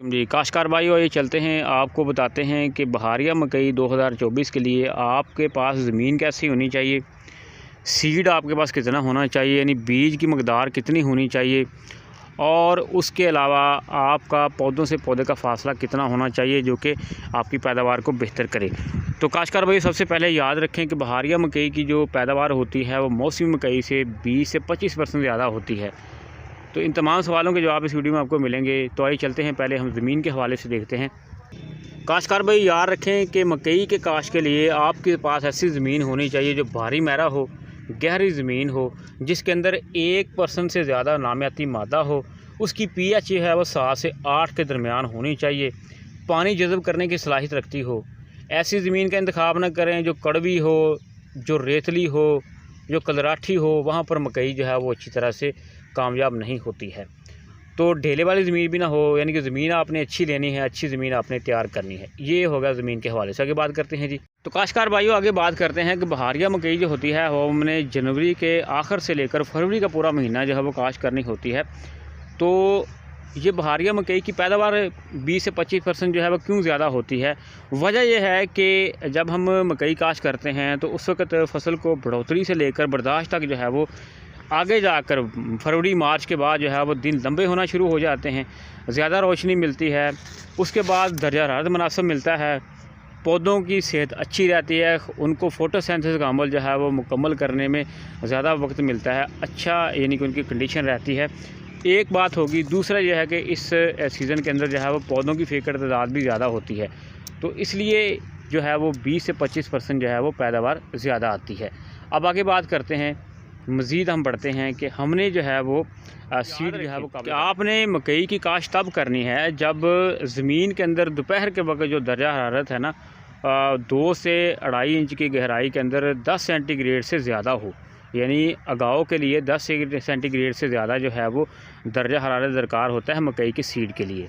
जी काश्तकार भाई, और ये चलते हैं आपको बताते हैं कि बहारिया मकई 2024 के लिए आपके पास ज़मीन कैसी होनी चाहिए, सीड आपके पास कितना होना चाहिए, यानी बीज की मकदार कितनी होनी चाहिए, और उसके अलावा आपका पौधों से पौधे का फासला कितना होना चाहिए जो कि आपकी पैदावार को बेहतर करे। तो काश्तकार भाई, सबसे पहले याद रखें कि बहारिया मकई की जो पैदावार होती है वो मौसमी मकई से 20 से 25% ज़्यादा होती है। तो इन तमाम सवालों के जवाब इस वीडियो में आपको मिलेंगे। तो आइए चलते हैं, पहले हम ज़मीन के हवाले से देखते हैं। काश्तकार भाई, याद रखें कि मकई के काश्त के लिए आपके पास ऐसी ज़मीन होनी चाहिए जो भारी मैरा हो, गहरी ज़मीन हो, जिसके अंदर 1% से ज़्यादा नामियाती मादा हो, उसकी pH है वो 7 से 8 के दरमियान होनी चाहिए, पानी जज़ब करने की सलाहियत रखती हो। ऐसी ज़मीन का इंतखाब न करें जो कड़वी हो, जो रेतली हो, जो कलराठी हो, वहाँ पर मकई जो है वो अच्छी तरह से कामयाब नहीं होती है। तो ढेले वाली ज़मीन भी ना हो, यानी कि ज़मीन आपने अच्छी लेनी है, अच्छी ज़मीन आपने तैयार करनी है। ये होगा ज़मीन के हवाले से। आगे बात करते हैं जी। तो काश्तकार भाइयों, आगे बात करते हैं कि बहारिया मकई जो होती है वो हमने जनवरी के आखिर से लेकर फरवरी का पूरा महीना जो है वो काश्त करनी होती है। तो ये बहारिया मकई की पैदावार 20 से 25% जो है वो क्यों ज़्यादा होती है? वजह यह है कि जब हम मकई काश्त करते हैं तो उस वक्त फसल को बढ़ोतरी से लेकर बर्दाश्त तक जो है वो आगे जाकर फरवरी मार्च के बाद जो है वो दिन लंबे होना शुरू हो जाते हैं, ज़्यादा रोशनी मिलती है, उसके बाद दर्जा हरारत मुनासिब मिलता है, पौधों की सेहत अच्छी रहती है, उनको फोटोसिंथेसिस का अमल जो है वो मुकम्मल करने में ज़्यादा वक्त मिलता है, अच्छा यानी कि उनकी कंडीशन रहती है। एक बात होगी। दूसरा यह है कि इस सीज़न के अंदर जो है वो पौधों की फ़ीकड़ तादाद भी ज़्यादा होती है, तो इसलिए जो है वो 20 से 25% जो है वो पैदावार ज़्यादा आती है। अब आगे बात करते हैं, मज़ीद हम बढ़ते हैं कि हमने जो है वो सीड जो है वो आपने मकई की काश्त तब करनी है जब ज़मीन के अंदर दोपहर के वक्त जो दर्जा हरारत है ना 2 से 2.5 इंच की गहराई के अंदर 10 सेंटीग्रेड से ज़्यादा हो, यानी अगाव के लिए 10 सेंटीग्रेड से ज़्यादा जो है वो दर्जा हरारत दरकार होता है मकई की सीड के लिए।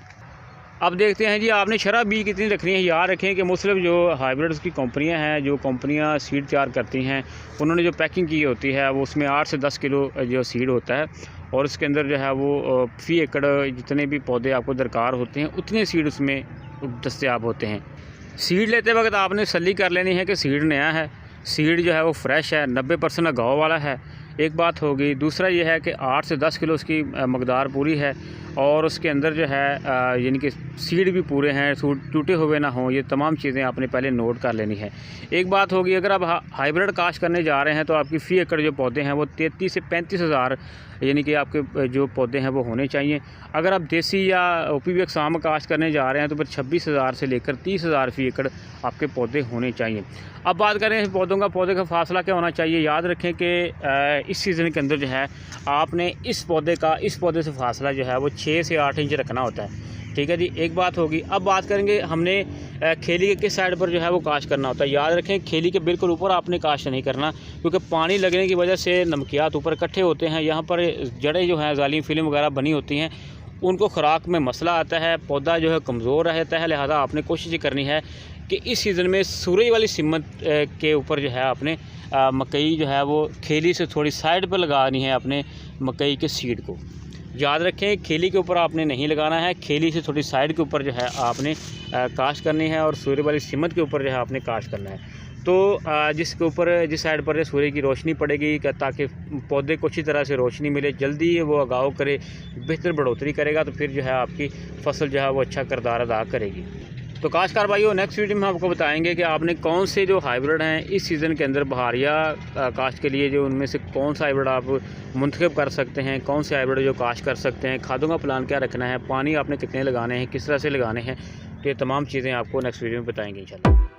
अब देखते हैं जी, आपने शरह बीज कितनी रखनी है। याद रखें कि मुख्तलिफ जो हाइब्रिड्स की कंपनियां हैं, जो कंपनियां सीड तैयार करती हैं, उन्होंने जो पैकिंग की होती है वो उसमें 8 से 10 किलो जो सीड होता है, और उसके अंदर जो है वो फ़ी एकड़ जितने भी पौधे आपको दरकार होते हैं उतने सीड उसमें दस्तयाब होते हैं। सीड लेते वक्त आपने तसल्ली कर लेनी है कि सीड नया है, सीड जो है वो फ्रेश है, 90% अगाव वाला है, एक बात होगी। दूसरा यह है कि 8 से 10 किलो उसकी मकदार पूरी है, और उसके अंदर जो है यानी कि सीड भी पूरे हैं, टूटे हुए ना हों, ये तमाम चीज़ें आपने पहले नोट कर लेनी है। एक बात होगी, अगर आप हाइब्रिड काश्त करने जा रहे हैं तो आपकी फ़ी एकड़ जो पौधे हैं वो 33 से 35 हज़ार यानी कि आपके जो पौधे हैं वो होने चाहिए। अगर आप देसी या OPV अक़साम काश्त करने जा रहे हैं तो फिर 26,000 से लेकर 30,000 फ़ी एकड़ आपके पौधे होने चाहिए। अब बात करें पौधे का फासला क्या होना चाहिए। याद रखें कि इस सीज़न के अंदर जो है आपने इस पौधे से फासला जो है वो 6 से 8 इंच रखना होता है, ठीक है जी। एक बात होगी। अब बात करेंगे हमने खेली के किस साइड पर जो है वो काश्त करना होता है। याद रखें, खेली के बिल्कुल ऊपर आपने काश्त नहीं करना, क्योंकि पानी लगने की वजह से नमकियात ऊपर इकट्ठे होते हैं, यहाँ पर जड़ें जो हैं जालिम फिल्म वगैरह बनी होती हैं, उनको खुराक में मसला आता है, पौधा जो है कमज़ोर रहता है। लिहाजा आपने कोशिश करनी है कि इस सीज़न में सूरज वाली सिमत के ऊपर जो है आपने मकई जो है वो खेली से थोड़ी साइड पर लगानी है अपने मकई के सीड को। याद रखें, खेली के ऊपर आपने नहीं लगाना है, खेली से थोड़ी साइड के ऊपर जो है आपने काश्त करनी है, और सूर्य वाली सिमत के ऊपर जो है आपने काश्त करना है। तो जिस साइड पर सूर्य की रोशनी पड़ेगी ताकि पौधे को अच्छी तरह से रोशनी मिले, जल्दी वो अगाव करे, बेहतर बढ़ोतरी करेगा, तो फिर जो है आपकी फसल जो है वो अच्छा किरदार अदा करेगी। तो काश्तकार भाइयों, नेक्स्ट वीडियो में आपको बताएंगे कि आपने कौन से जो हाइब्रिड हैं इस सीज़न के अंदर बहारिया काश्त के लिए, जो उनमें से कौन सा हाइब्रिड आप मुंतखब कर सकते हैं, कौन से हाइब्रिड जो काश्त कर सकते हैं, खादों का प्लान क्या रखना है, पानी आपने कितने लगाने हैं, किस तरह से लगाने हैं, तो ये तमाम चीज़ें आपको नेक्स्ट वीडियो में बताएंगे इंशाल्लाह।